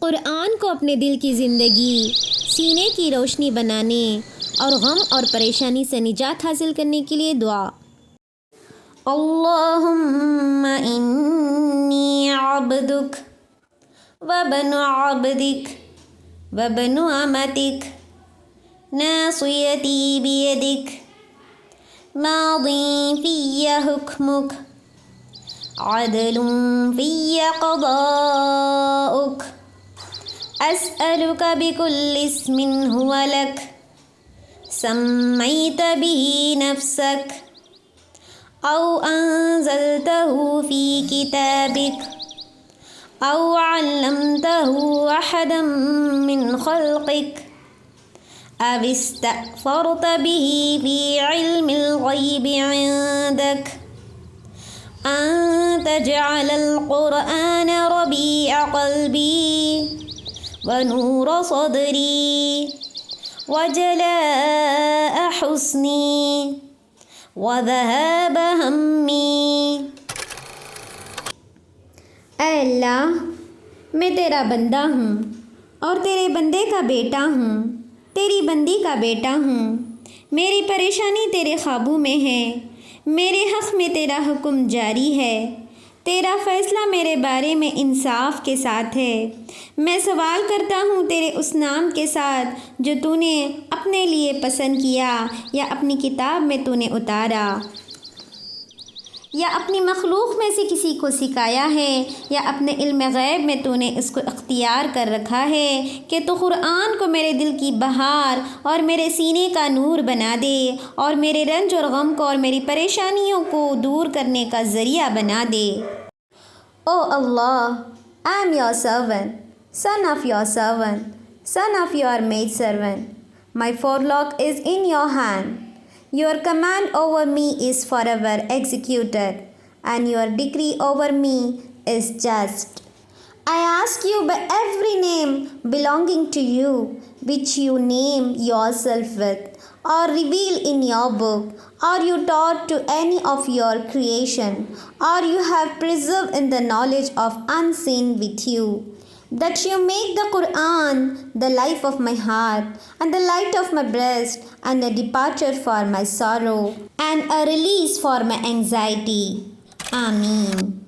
क़ुरआन को अपने दिल की ज़िंदगी, सीने की रोशनी बनाने और गम और परेशानी से निजात हासिल करने के लिए दुआ। अल्लाहुम्मा इन्नी अब्दुक व बनु अब्दिक व बनु अमतिक नासियती बियदिक मादी फिय्या हुक्मुक अदलुन फिय्या क़ज़ाउक अस्अलुका बिकुल्लि इस्मिन हुवा लक सम्मैत बिही नफ्सक औ अंज़लतहु फ़ी किताबिक औ अल्लमतहु अहदम मिन ख़ल्क़िक अव इस्तअफ़रत बिही फ़ी इल्मिल ग़ैबि इंदक अन तजअलल क़ुरआन रबीअ क़ल्बी व नूर सदरी व जलाअ हुस्नी व ज़हाब हम्मी। ऐ अल्लाह, मैं तेरा बंदा हूँ और तेरे बंदे का बेटा हूँ, तेरी बंदी का बेटा हूँ। मेरी परेशानी तेरे क़ाबू में है, मेरे हक़ में तेरा हुक्म जारी है, तेरा फ़ैसला मेरे बारे में इंसाफ के साथ है। मैं सवाल करता हूँ तेरे उस नाम के साथ जो तूने अपने लिए पसंद किया या अपनी किताब में तूने उतारा या अपनी मखलूक में से किसी को सिखाया है या अपने इल्म गैब में तूने इसको इख्तियार कर रखा है कि तू क़ुरआन को मेरे दिल की बहार और मेरे सीने का नूर बना दे और मेरे रंज और गम को और मेरी परेशानियों को दूर करने का ज़रिया बना दे। O Allah, I am your servant, son of your servant, son of your maidservant. My forelock is in your hand. Your command over me is forever executed, and your decree over me is just. I ask you by every name belonging to you, which you name yourself with, or reveal in your book, or you taught to any of your creation, or you have preserved in the knowledge of unseen with you, that you make the Quran the life of my heart and the light of my breast and a departure for my sorrow and a release for my anxiety. Ameen.